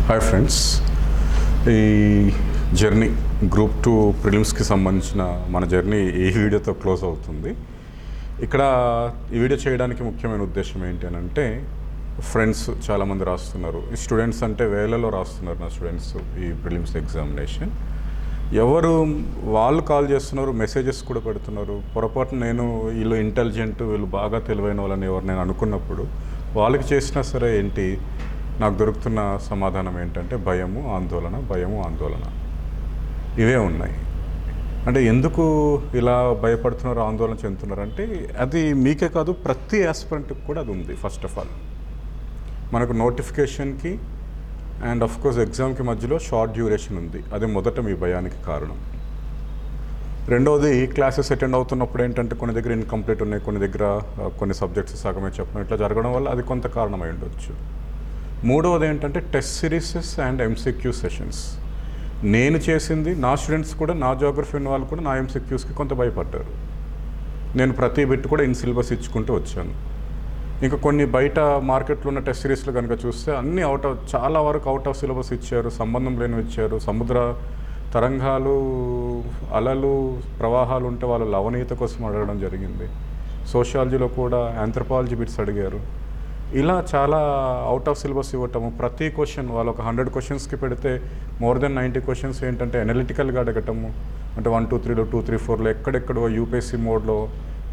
Hi friends, ఈ journey group 2 ప్రిలిమ్స్కి సంబంధించిన మన జర్నీ ఈ వీడియోతో క్లోజ్ అవుతుంది. ఇక్కడ ఈ వీడియో చేయడానికి ముఖ్యమైన ఉద్దేశం ఏంటి అని అంటే, ఫ్రెండ్స్ చాలామంది రాస్తున్నారు, ఈ స్టూడెంట్స్ అంటే వేలలో రాస్తున్నారు నా స్టూడెంట్స్ ఈ ప్రిలిమ్స్ ఎగ్జామినేషన్. ఎవరు వాళ్ళు కాల్ చేస్తున్నారు, మెసేజెస్ కూడా పెడుతున్నారు. పొరపాటు నేను వీళ్ళు ఇంటెలిజెంట్, వీళ్ళు బాగా తెలివైన వాళ్ళని ఎవరు నేను అనుకున్నప్పుడు వాళ్ళకి చేసినా సరే ఏంటి నాకు దొరుకుతున్న సమాధానం ఏంటంటే భయము ఆందోళన ఇవే ఉన్నాయి. అంటే ఎందుకు ఇలా భయపడుతున్నారు, ఆందోళన చెందుతున్నారు అంటే అది మీకే కాదు, ప్రతి ఆస్పిరెంట్కి కూడా అది ఉంది. ఫస్ట్ ఆఫ్ ఆల్ మనకు నోటిఫికేషన్కి అండ్ ఆఫ్ కోర్స్ ఎగ్జామ్కి మధ్యలో షార్ట్ డ్యూరేషన్ ఉంది. అది మొదట మీ భయానికి కారణం. రెండవది, క్లాసెస్ అటెండ్ అవుతున్నప్పుడు ఏంటంటే కొన్ని దగ్గర ఇన్కంప్లీట్ ఉన్నాయి, కొన్ని దగ్గర కొన్ని సబ్జెక్ట్స్ సగమే చెప్పడం, ఇట్లా జరగడం వల్ల అది కొంత కారణమై ఉండొచ్చు. మూడవది ఏంటంటే test series and MCQ sessions. నేను చేసింది, నా స్టూడెంట్స్ కూడా, నా జాగ్రఫీ ఉన్న వాళ్ళు కూడా నా ఎంసీక్యూస్కి కొంత భయపడ్డారు. నేను ప్రతి బిట్ కూడా ఇన్ సిలబస్ ఇచ్చుకుంటూ వచ్చాను. ఇంకా కొన్ని బయట మార్కెట్లో ఉన్న టెస్ట్ సిరీస్లు కనుక చూస్తే అన్నీ చాలా వరకు అవుట్ ఆఫ్ సిలబస్ ఇచ్చారు, సంబంధం లేనివి ఇచ్చారు. సముద్ర తరంగాలు, అలలు, ప్రవాహాలు ఉంటే వాళ్ళు లవణీయత కోసం అడగడం జరిగింది. సోషాలజీలో కూడా ఆంథ్రపాలజీ బిట్స్ అడిగారు. ఇలా చాలా అవుట్ ఆఫ్ సిలబస్ ఇవ్వటము. ప్రతి క్వశ్చన్ వాళ్ళు ఒక 100 క్వశ్చన్స్కి పెడితే మోర్ దెన్ 90 క్వశ్చన్స్ ఏంటంటే అనలిటికల్గా అడగటము. అంటే 1, 2, 3లో 2, 3, 4లో ఎక్కడెక్కడో యూపీఎస్సీ మోడ్లో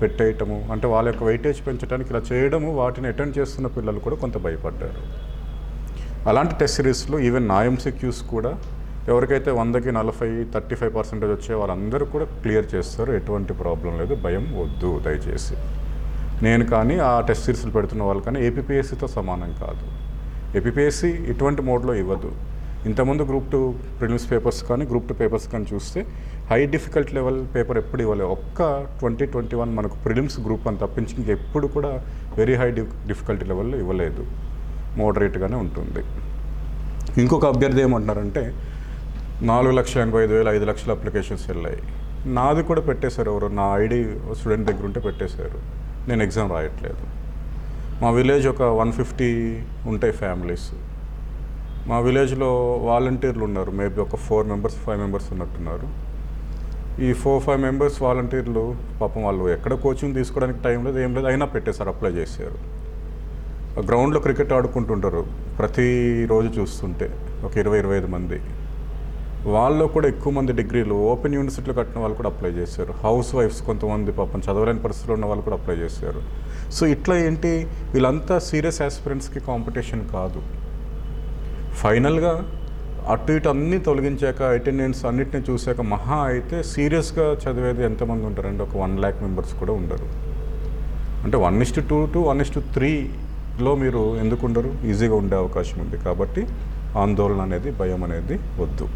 పెట్టేయటము. అంటే వాళ్ళ యొక్క వెయిటేజ్ పెంచడానికి ఇలా చేయడము, వాటిని అటెండ్ చేస్తున్న పిల్లలు కూడా కొంత భయపడ్డారు. అలాంటి టెస్ట్ సిరీస్లో ఈవెన్ నా ఎంసీక్యూస్ కూడా ఎవరికైతే 100కి 40, 35% వచ్చే వాళ్ళందరూ కూడా క్లియర్ చేస్తారు. ఎటువంటి ప్రాబ్లం లేదు, భయం వద్దు దయచేసి. నేను కానీ ఆ టెస్ట్ సిరీస్లు పెడుతున్న వాళ్ళు కానీ ఏపీపీఎస్సీతో సమానం కాదు. ఏపీపీఎస్సీ ఇటువంటి మోడ్లో ఇవ్వదు. ఇంతకుముందు గ్రూప్ 2 ప్రిలిమ్స్ పేపర్స్ కానీ గ్రూప్ 2 పేపర్స్ కానీ చూస్తే హై డిఫికల్ట్ లెవెల్ పేపర్ ఎప్పుడు ఇవ్వలేదు. ఒక్క 2021 మనకు ప్రిలిమ్స్ గ్రూప్ అని తప్పించి ఇంకెప్పుడు కూడా వెరీ హై డిఫికల్టీ లెవెల్లో ఇవ్వలేదు. మోడరేట్గానే ఉంటుంది. ఇంకొక అభ్యర్థి ఏమంటున్నారంటే 4,85,000 5 లక్షల అప్లికేషన్స్ వెళ్ళాయి. నాది కూడా పెట్టేశారు, ఎవరు నా ఐడి స్టూడెంట్ దగ్గర ఉంటే పెట్టేశారు. నేను ఎగ్జామ్ రాయట్లేదు. మా విలేజ్ ఒక 150 ఉంటాయి ఫ్యామిలీస్. మా విలేజ్లో వాలంటీర్లు ఉన్నారు, మేబీ ఒక 4 మెంబర్స్ 5 మెంబర్స్ ఉన్నట్టున్నారు. ఈ 4-5 మెంబర్స్ వాలంటీర్లు పాపం వాళ్ళు ఎక్కడ కోచింగ్ తీసుకోవడానికి టైం లేదు, ఏం లేదు, అయినా పెట్టేశారు, అప్లై చేశారు. గ్రౌండ్లో క్రికెట్ ఆడుకుంటుంటారు ప్రతిరోజు చూస్తుంటే ఒక 20-25 మంది. వాళ్ళు కూడా ఎక్కువ మంది డిగ్రీలు ఓపెన్ యూనివర్సిటీలో కట్టిన వాళ్ళు కూడా అప్లై చేశారు. హౌస్ వైఫ్స్ కొంతమంది పాపం చదవలేని పరిస్థితుల్లో ఉన్న వాళ్ళు కూడా అప్లై చేశారు. సో ఇట్లా ఏంటి, వీళ్ళంతా సీరియస్ ఆస్పిరెంట్స్కి కాంపిటీషన్ కాదు. ఫైనల్గా అటు ఇటు అన్నీ తొలగించాక, అటెండెన్స్ అన్నిటిని చూశాక మహా అయితే సీరియస్గా చదివేది ఎంతమంది ఉంటారండి? ఒక 1 lakh మెంబర్స్ కూడా ఉండరు. అంటే 1:2 to 1:3లో మీరు ఎందుకు ఉండరు? ఈజీగా ఉండే అవకాశం ఉంది. కాబట్టి ఆందోళన అనేది, భయం అనేది వద్దు.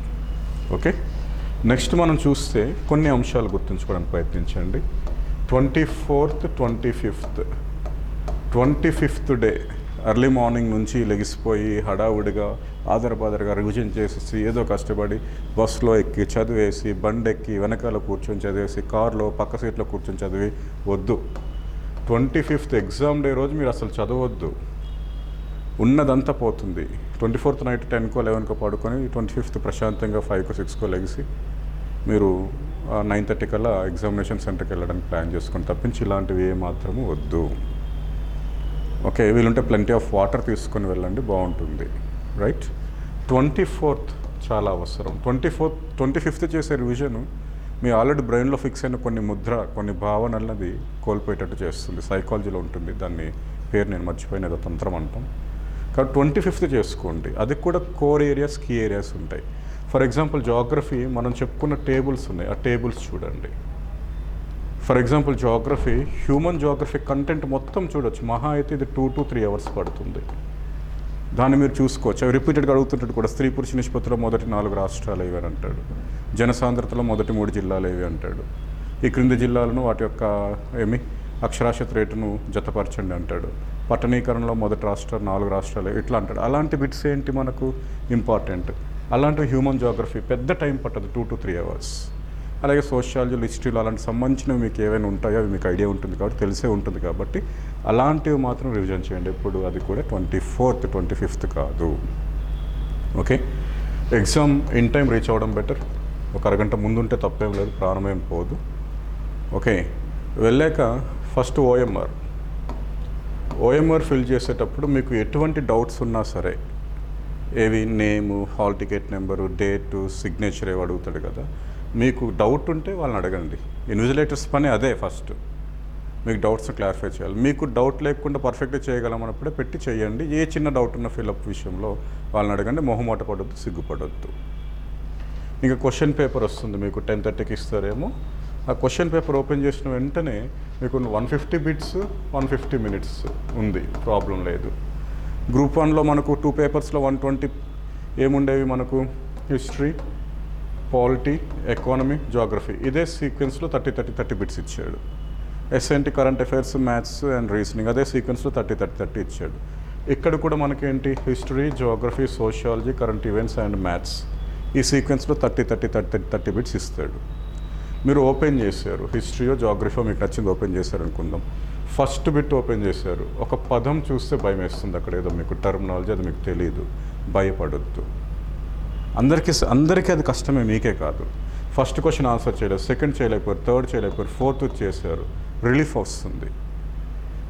ఓకే, నెక్స్ట్ మనం చూస్తే కొన్ని అంశాలు గుర్తుంచుకోవడానికి ప్రయత్నించండి. 24th 25th day early morning నుంచి లెగిసిపోయి హడావుడిగా ఆదరబాదరగా రివిజన్ చేసేసి ఏదో కష్టపడి బస్సులో ఎక్కి చదివేసి, బండి ఎక్కి వెనకాల కూర్చొని చదివేసి, కారులో పక్క సీట్లో కూర్చొని చదివి వద్దు. 25th ఎగ్జామ్ డే రోజు మీరు అసలు చదవద్దు, ఉన్నదంతా పోతుంది. 24th నైట్ 10కో 11కో పడుకొని 25th ప్రశాంతంగా 5కో 6కో లెగిసి మీరు 9:30 కల్లా ఎగ్జామినేషన్ సెంటర్కి వెళ్ళడానికి ప్లాన్ చేసుకొని తప్పించి ఇలాంటివి ఏమాత్రము వద్దు. ఓకే, వీలుంటే ప్లెంటీ ఆఫ్ వాటర్ తీసుకొని వెళ్ళండి, బాగుంటుంది. రైట్, 24th చాలా అవసరం. 25th చేసే రివిజను మీ ఆల్రెడీ బ్రెయిన్లో ఫిక్స్ అయిన కొన్ని భావనలది కోల్పోయేటట్టు చేస్తుంది. సైకాలజీలో ఉంటుంది, దాన్ని పేరు నేను మర్చిపోయిన ఏదో తంత్రం అంటాం. కాబట్టి 25th చేసుకోండి. అది కూడా కోర్ ఏరియాస్, కీ ఏరియాస్ ఉంటాయి. ఫర్ ఎగ్జాంపుల్ జాగ్రఫీ మనం చెప్పుకున్న టేబుల్స్ ఉన్నాయి, ఆ టేబుల్స్ చూడండి. For example geography, human geography content మొత్తం చూడొచ్చు. మహా అయితే ఇది 2 to 3 hours పడుతుంది. దాన్ని మీరు చూసుకోవచ్చు. అవి రిపీటెడ్గా అడుగుతుంటాడు కూడా. స్త్రీ పురుష నిష్పత్తిలో మొదటి 4 రాష్ట్రాలు ఏవి అని అంటాడు. జనసాంద్రతలో మొదటి 3 జిల్లాలు ఏవి అంటాడు. ఈ క్రింది జిల్లాలను వాటి యొక్క అక్షరాస్యత రేటును జతపరచండి అంటాడు. పట్టణీకరణలో మొదటి 4 రాష్ట్రాలు ఇట్లా అంటాడు. అలాంటి బిట్స్ ఏంటి మనకు ఇంపార్టెంట్. అలాంటివి హ్యూమన్ జాగ్రఫీ పెద్ద టైం పట్టదు, 2 to 3 hours. అలాగే సోషాలజీలో, హిస్టరీలో అలాంటి సంబంధించినవి మీకు ఏవైనా ఉంటాయో అవి మీకు ఐడియా ఉంటుంది కాబట్టి, తెలిసే ఉంటుంది కాబట్టి అలాంటివి మాత్రం రివిజన్ చేయండి ఎప్పుడు. అది కూడా 24th 25th కాదు. Okay, exam in time reach అవ్వడం బెటర్. ఒక అరగంట ముందుంటే తప్పేం లేదు, ప్రాణమేం పోదు. ఓకే, వెళ్ళాక ఫస్ట్ ఓఎంఆర్ ఫిల్ చేసేటప్పుడు మీకు ఎటువంటి డౌట్స్ ఉన్నా సరే, ఏవి నేము, hall ticket number, date, signature ఏవి అడుగుతాడు కదా, మీకు డౌట్ ఉంటే వాళ్ళని అడగండి. ఇన్విజిలేటర్స్ పని అదే, ఫస్ట్ మీకు డౌట్స్ క్లారిఫై చేయాలి. మీకు డౌట్ లేకుండా పర్ఫెక్ట్గా చేయగలమన్నప్పుడే పెట్టి చేయండి. ఏ చిన్న డౌట్ ఉన్న ఫిల్అప్ విషయంలో వాళ్ళని అడగండి. మొహమాట పడొద్దు, సిగ్గుపడొద్దు. ఇంకా క్వశ్చన్ పేపర్ వస్తుంది మీకు 10:30కి ఇస్తారేమో. ఆ క్వశ్చన్ పేపర్ ఓపెన్ చేసిన వెంటనే మీకు 150 బిట్స్ 150 మినిట్స్ ఉంది, ప్రాబ్లం లేదు. గ్రూప్ 1లో మనకు 2 పేపర్స్లో 120 ఏముండేవి మనకు, హిస్టరీ, పాలిటీ, ఎకానమీ, జాగ్రఫీ. ఇదే సీక్వెన్స్లో 30 బిట్స్ ఇచ్చాడు. SNT, current affairs, maths and reasoning అదే సీక్వెన్స్లో 30 ఇచ్చాడు. ఇక్కడ కూడా మనకేంటి, history, geography, sociology, current events and maths ఈ సీక్వెన్స్లో 30 బిట్స్ ఇస్తాడు. మీరు ఓపెన్ చేశారు, హిస్టరీయో జాగ్రఫీయో మీకు నచ్చింది ఓపెన్ చేశారు అనుకుందాం. ఫస్ట్ బిట్ ఓపెన్ చేశారు, ఒక పదం చూస్తే భయం వేస్తుంది, అక్కడ ఏదో మీకు టర్మినాలజీ అది మీకు తెలియదు, భయపడొద్దు. అందరికీ అది కష్టమే, మీకే కాదు. ఫస్ట్ క్వశ్చన్ ఆన్సర్ చేయలేదు, సెకండ్ చేయలేకపోయారు, థర్డ్ చేయలేకపోయారు, ఫోర్త్ చేశారు, రిలీఫ్ వస్తుంది.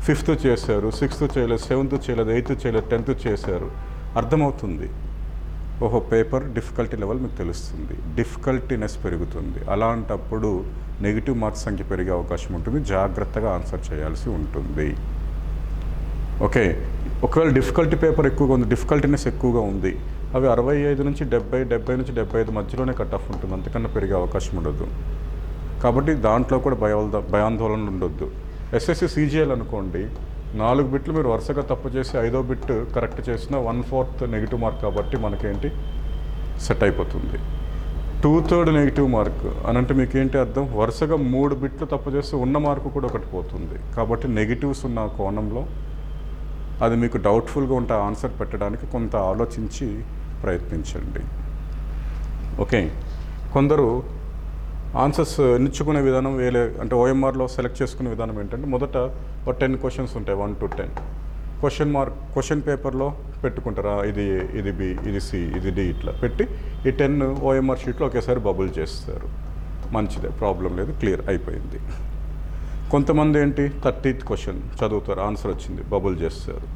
5th చేశారు, 6th చేయలేదు, 7th చేయలేదు, 8th చేయలేదు, 10th చేశారు, అర్థమవుతుంది. ఓహో, పేపర్ డిఫికల్టీ లెవెల్ మీకు తెలుస్తుంది, డిఫికల్టీనెస్ పెరుగుతుంది. అలాంటప్పుడు నెగిటివ్ మార్క్స్ సంఖ్య పెరిగే అవకాశం ఉంటుంది, జాగ్రత్తగా ఆన్సర్ చేయాల్సి ఉంటుంది. ఓకే, ఒకవేళ డిఫికల్టీ పేపర్ ఎక్కువగా ఉంది, డిఫికల్టీనెస్ ఎక్కువగా ఉంది, అవి 65 నుంచి 70, 70 నుంచి 75 మధ్యలోనే కట్ ఆఫ్ ఉంటుంది, అంతకన్నా పెరిగే అవకాశం ఉండదు. కాబట్టి దాంట్లో కూడా భయాందోళనలు ఉండొద్దు. ఎస్ఎస్సి సిజిఎల్ అనుకోండి, 4 బిట్లు మీరు వరుసగా తప్పు చేసి 5వ బిట్ కరెక్ట్ చేసిన 1/4 నెగిటివ్ మార్క్, కాబట్టి మనకేంటి సెట్ అయిపోతుంది. 2/3 నెగిటివ్ మార్క్ అని అంటే మీకు ఏంటి అర్థం, వరుసగా 3 బిట్లు తప్పు చేస్తే ఉన్న మార్కు కూడా ఒకటి పోతుంది. కాబట్టి నెగిటివ్స్ ఉన్న కోణంలో అది మీకు డౌట్ఫుల్గా ఉంటే ఆన్సర్ పెట్టడానికి కొంత ఆలోచించి ప్రయత్నించండి. ఓకే, కొందరు ఆన్సర్స్ ఎంచుకునే విధానం వేరే, అంటే ఓఎంఆర్లో సెలెక్ట్ చేసుకునే విధానం ఏంటంటే, మొదట ఒక 10 క్వశ్చన్స్ ఉంటాయి, 1 to 10 క్వశ్చన్ పేపర్లో పెట్టుకుంటారా, ఇది బి, ఇది సి, ఇది డి, ఇట్లా పెట్టి ఈ 10 ఓఎంఆర్ షీట్లో ఒకేసారి బబుల్ చేస్తారు. మంచిదే, ప్రాబ్లం లేదు, క్లియర్ అయిపోయింది. కొంతమంది ఏంటి 30th క్వశ్చన్ చదువుతారు, ఆన్సర్ వచ్చింది, బబుల్ చేస్తారు.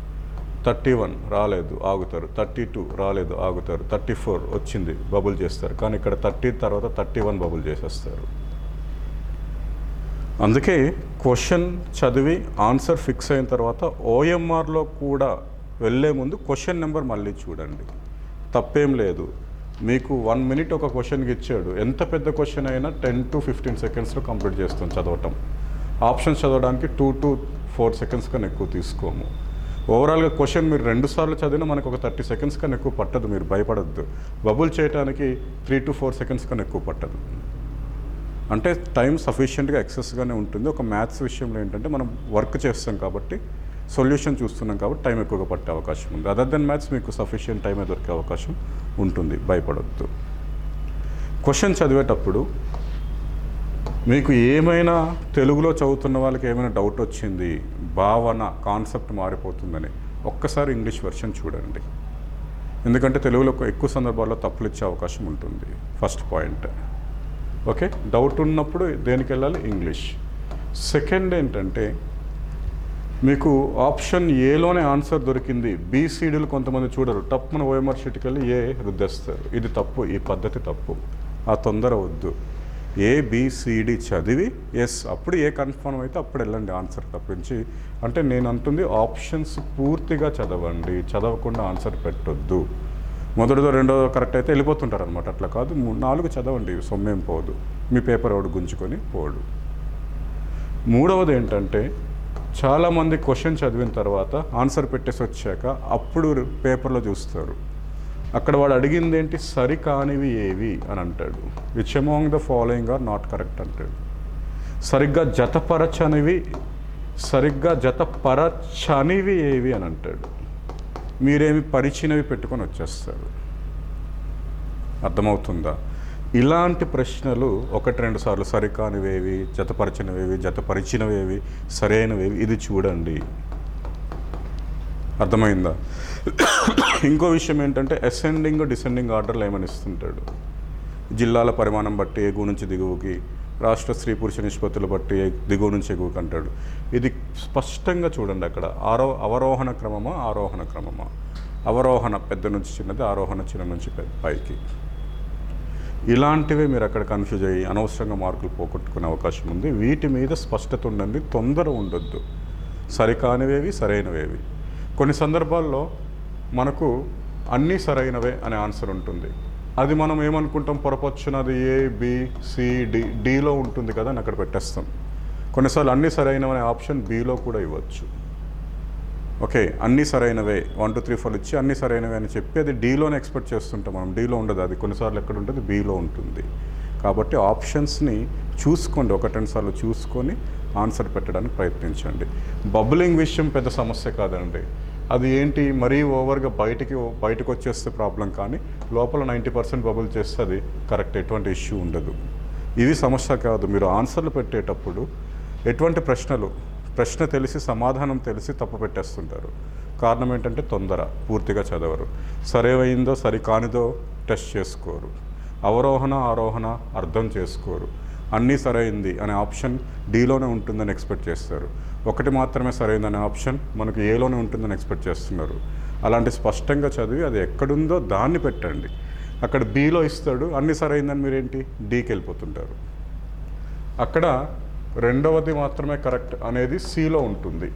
31 రాలేదు, ఆగుతారు. 32 రాలేదు, ఆగుతారు. 34 వచ్చింది, బబుల్ చేస్తారు. కానీ ఇక్కడ 30 తర్వాత 31 బబుల్ చేసేస్తారు. అందుకే క్వశ్చన్ చదివి ఆన్సర్ ఫిక్స్ అయిన తర్వాత ఓఎంఆర్లో కూడా వెళ్ళే ముందు క్వశ్చన్ నెంబర్ మళ్ళీ చూడండి, తప్పేం లేదు. మీకు 1 minute ఒక క్వశ్చన్కి ఇచ్చాడు, ఎంత పెద్ద క్వశ్చన్ అయినా 10 to 15 సెకండ్స్లో కంప్లీట్ చేస్తాం చదవటం. ఆప్షన్స్ చదవడానికి 2 to 4 సెకండ్స్ కన్నా ఎక్కువ తీసుకోము. ఓవరాల్గా క్వశ్చన్ మీరు 2 సార్లు చదివినా మనకు ఒక 30 సెకండ్స్ కన్నా ఎక్కువ పట్టదు, మీరు భయపడద్దు. బబుల్ చేయడానికి 3 to 4 సెకండ్స్ కన్నా ఎక్కువ పట్టదు. అంటే టైం సఫిషియెంట్గా ఎక్సెస్గానే ఉంటుంది. ఒక మ్యాథ్స్ విషయంలో ఏంటంటే మనం వర్క్ చేస్తాం కాబట్టి, సొల్యూషన్ చూస్తున్నాం కాబట్టి టైం ఎక్కువగా పట్టే అవకాశం ఉంది. అదర్ దెన్ మ్యాథ్స్ మీకు సఫిషియెంట్ టైమే దొరికే అవకాశం ఉంటుంది, భయపడొద్దు. క్వశ్చన్ చదివేటప్పుడు మీకు ఏమైనా తెలుగులో చదువుతున్న వాళ్ళకి ఏమైనా డౌట్ వచ్చింది, భావన కాన్సెప్ట్ మారిపోతుందని, ఒక్కసారి ఇంగ్లీష్ వెర్షన్ చూడండి. ఎందుకంటే తెలుగులో ఎక్కువ సందర్భాల్లో తప్పులు ఇచ్చే అవకాశం ఉంటుంది. First point. ఓకే, డౌట్ ఉన్నప్పుడు దేనికి వెళ్ళాలి, ఇంగ్లీష్. సెకండ్ ఏంటంటే, మీకు ఆప్షన్ ఏలోనే ఆన్సర్ దొరికింది, బీసీడీలు కొంతమంది చూడరు, తప్పున ఓఎంఆర్ షీట్కి వెళ్ళి ఏ రుద్దేస్తారు. ఇది తప్పు, ఈ పద్ధతి తప్పు, ఆ తొందర వద్దు. ఏబిసిడి చదివి ఎస్ అప్పుడు ఏ కన్ఫర్మ్ అయితే అప్పుడు వెళ్ళండి ఆన్సర్ తప్పించి. అంటే నేను అంటుంది ఆప్షన్స్ పూర్తిగా చదవండి, చదవకుండా ఆన్సర్ పెట్టొద్దు. మొదటిదో రెండోదో కరెక్ట్ అయితే వెళ్ళిపోతుంటారు అనమాట, అట్లా కాదు, 4 చదవండి, సొమ్మేం పోదు, మీ పేపర్ ఒకటి గుంజుకొని పోడు. మూడవది ఏంటంటే, చాలామంది క్వశ్చన్ చదివిన తర్వాత ఆన్సర్ పెట్టేసి వచ్చాక అప్పుడు పేపర్లో చూస్తారు, అక్కడ వాడు అడిగింది ఏంటి, సరికానివి ఏవి అని అంటాడు. Which among the following are not correct అంటాడు. సరిగ్గా జతపరచనివి ఏవి అని అంటాడు. మీరేమి పరిచినవి పెట్టుకొని వచ్చేస్తారు. అర్థమవుతుందా? ఇలాంటి ప్రశ్నలు 1-2 సార్లు, సరికానివేవి, జతపరిచినవేవి, సరైనవేవి, ఇది చూడండి. అర్థమైందా? ఇంకో విషయం ఏంటంటే అసెండింగ్ డిసెండింగ్ ఆర్డర్లు ఏమని ఇస్తుంటాడు. జిల్లాల పరిమాణం బట్టి ఎగువ నుంచి దిగువకి, రాష్ట్ర స్త్రీ పురుష నిష్పత్తులు బట్టి దిగువ నుంచి ఎగువకి అంటాడు. ఇది స్పష్టంగా చూడండి. అక్కడ అవరోహణ క్రమమా ఆరోహణ క్రమమా? అవరోహణ పెద్ద నుంచి చిన్నది, ఆరోహణ చిన్న నుంచి పైకి. ఇలాంటివే మీరు అక్కడ కన్ఫ్యూజ్ అయ్యి అనవసరంగా మార్కులు పోగొట్టుకునే అవకాశం ఉంది. వీటి మీద స్పష్టత ఉండండి, తొందర ఉండొద్దు. సరికానివేవి సరైనవేవి. కొన్ని సందర్భాల్లో మనకు అన్నీ సరైనవే అనే ఆన్సర్ ఉంటుంది. అది మనం ఏమనుకుంటాం, పొరపచ్చున అది ఏ బి సి డీలో ఉంటుంది కదా అని అక్కడ పెట్టేస్తాం. కొన్నిసార్లు అన్నీ సరైనవనే ఆప్షన్ బిలో కూడా ఇవ్వచ్చు. ఓకే, అన్నీ సరైనవే 1 2 3 4 ఇచ్చి అన్నీ సరైనవే అని చెప్పి అది డీలోనే ఎక్స్పెక్ట్ చేస్తుంటాం మనం. డీలో ఉండదు, అది కొన్నిసార్లు ఎక్కడ ఉంటుంది, బిలో ఉంటుంది. కాబట్టి ఆప్షన్స్ని చూసుకోండి, 1-2 సార్లు చూసుకొని ఆన్సర్ పెట్టడానికి ప్రయత్నించండి. బబులింగ్ విషయం పెద్ద సమస్య కాదండి. అది ఏంటి, మరీ ఓవర్గా బయటకు వచ్చేస్తే ప్రాబ్లం, కానీ లోపల 90% బబుల్ చేస్తే అది కరెక్ట్, ఎటువంటి ఇష్యూ ఉండదు. ఇది సమస్య కాదు. మీరు ఆన్సర్లు పెట్టేటప్పుడు ఎటువంటి ప్రశ్న తెలిసి సమాధానం తెలిసి తప్పు పెట్టేస్తుంటారు. కారణం ఏంటంటే తొందర, పూర్తిగా చదవరు. సరైనదో సరికానిదో టెస్ట్ చేసుకోరు. అవరోహణ ఆరోహణ అర్థం చేసుకోరు. అన్నీ సరైంది అనే ఆప్షన్ డీలోనే ఉంటుందని ఎక్స్పెక్ట్ చేస్తారు. ఒకటి మాత్రమే సరైందనే ఆప్షన్ మనకు ఏలోనే ఉంటుందని ఎక్స్పెక్ట్ చేస్తున్నారు. అలాంటి స్పష్టంగా చదివి అది ఎక్కడుందో దాన్ని పెట్టండి. అక్కడ బిలో ఇస్తాడు, అన్నీ సరైందని మీరేంటి డీకి వెళ్ళిపోతుంటారు. అక్కడ రెండవది మాత్రమే కరెక్ట్ అనేది సిలో ఉంటుంది.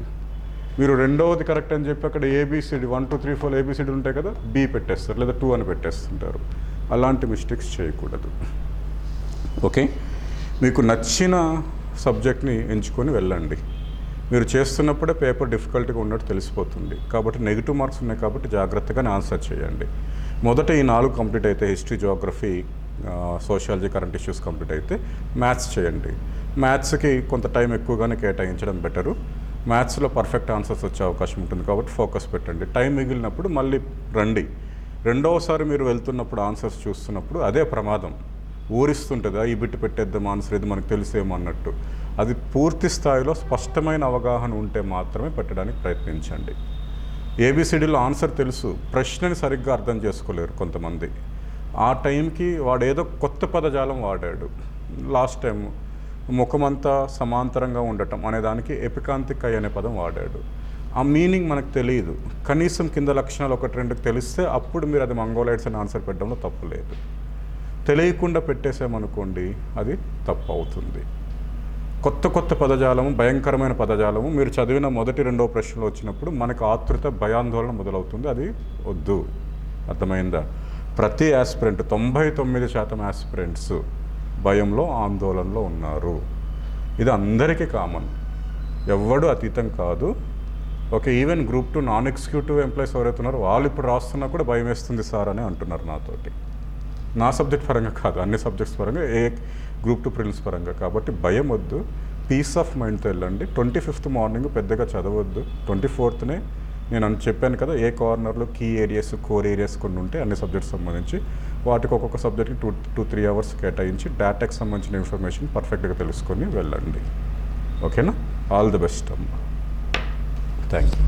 మీరు రెండవది కరెక్ట్ అని చెప్పి అక్కడ ఏబిసిడి 1 2 3 4 ఏబిసిడి ఉంటాయి కదా, బి పెట్టేస్తారు, లేదా 2 అని పెట్టేస్తుంటారు. అలాంటి మిస్టేక్స్ చేయకూడదు. ఓకే, మీకు నచ్చిన సబ్జెక్ట్ని ఎంచుకొని వెళ్ళండి. మీరు చేస్తున్నప్పుడే పేపర్ డిఫికల్ట్గా ఉన్నట్టు తెలిసిపోతుంది. కాబట్టి నెగిటివ్ మార్క్స్ ఉన్నాయి కాబట్టి జాగ్రత్తగా ఆన్సర్ చేయండి. మొదట ఈ 4 కంప్లీట్ అయితే, history, Geography, sociology, current issues complete అయితే మ్యాథ్స్ చేయండి. మ్యాథ్స్కి కొంత టైం ఎక్కువగానే కేటాయించడం బెటరు. మ్యాథ్స్లో పర్ఫెక్ట్ ఆన్సర్స్ వచ్చే అవకాశం ఉంటుంది కాబట్టి ఫోకస్ పెట్టండి. టైం మిగిలినప్పుడు మళ్ళీ రండి. రెండవసారి మీరు వెళ్తున్నప్పుడు ఆన్సర్స్ చూస్తున్నప్పుడు అదే ప్రమాదం, ఊరిస్తుంటుందా ఈ బిట్ పెట్టేద్దాం ఆన్సర్, ఇది మనకు తెలిసేమో అన్నట్టు. అది పూర్తి స్థాయిలో స్పష్టమైన అవగాహన ఉంటే మాత్రమే పెట్టడానికి ప్రయత్నించండి. ఏబిసిడీలో ఆన్సర్ తెలుసు, ప్రశ్నని సరిగ్గా అర్థం చేసుకోలేరు కొంతమంది. ఆ టైంకి వాడు ఏదో కొత్త పదజాలం వాడాడు. లాస్ట్ టైం ముఖమంతా సమాంతరంగా ఉండటం అనేదానికి ఎపికాంతిక్ ఐ అనే పదం వాడాడు. ఆ మీనింగ్ మనకు తెలియదు. కనీసం కింద లక్షణాలు 1-2 తెలిస్తే అప్పుడు మీరు అది మంగోలైడ్స్ అని ఆన్సర్ పెట్టడంలో తప్పు లేదు. తెలియకుండా పెట్టేసామనుకోండి అది తప్పు అవుతుంది. కొత్త పదజాలము, భయంకరమైన పదజాలము మీరు చదివిన మొదటి 2వ ప్రశ్నలు వచ్చినప్పుడు మనకు ఆతృత, భయాందోళన మొదలవుతుంది. అది వద్దు. అర్థమైందా? ప్రతి యాస్పిరెంట్ 99% యాస్పిరెంట్స్ భయంలో, ఆందోళనలో ఉన్నారు. ఇది అందరికీ కామన్, ఎవ్వడు అతీతం కాదు. Okay, even group 2 non executive employees ఎవరైతే ఉన్నారో వాళ్ళు ఇప్పుడు రాస్తున్నా కూడా భయం వేస్తుంది సార్ అని అంటున్నారు నాతోటి. నా సబ్జెక్ట్ పరంగా కాదు, అన్ని సబ్జెక్ట్స్ పరంగా, గ్రూప్ 2 ప్రిలిమ్స్ పరంగా. కాబట్టి భయం వద్దు, పీస్ ఆఫ్ మైండ్తో వెళ్ళండి. 25th మార్నింగ్ పెద్దగా చదవద్దు. 24th నేను చెప్పాను కదా, ఏ కార్నర్లో కీ ఏరియాస్, కోర్ ఏరియాస్ కొన్ని ఉంటే అన్ని సబ్జెక్ట్స్ సంబంధించి వాటికి ఒక్కొక్క సబ్జెక్ట్కి 2-3 అవర్స్ కేటాయించి డేటాకి సంబంధించిన ఇన్ఫర్మేషన్ పర్ఫెక్ట్గా తెలుసుకొని వెళ్ళండి. ఓకేనా? ఆల్ ది బెస్ట్ అమ్మా. Thank you.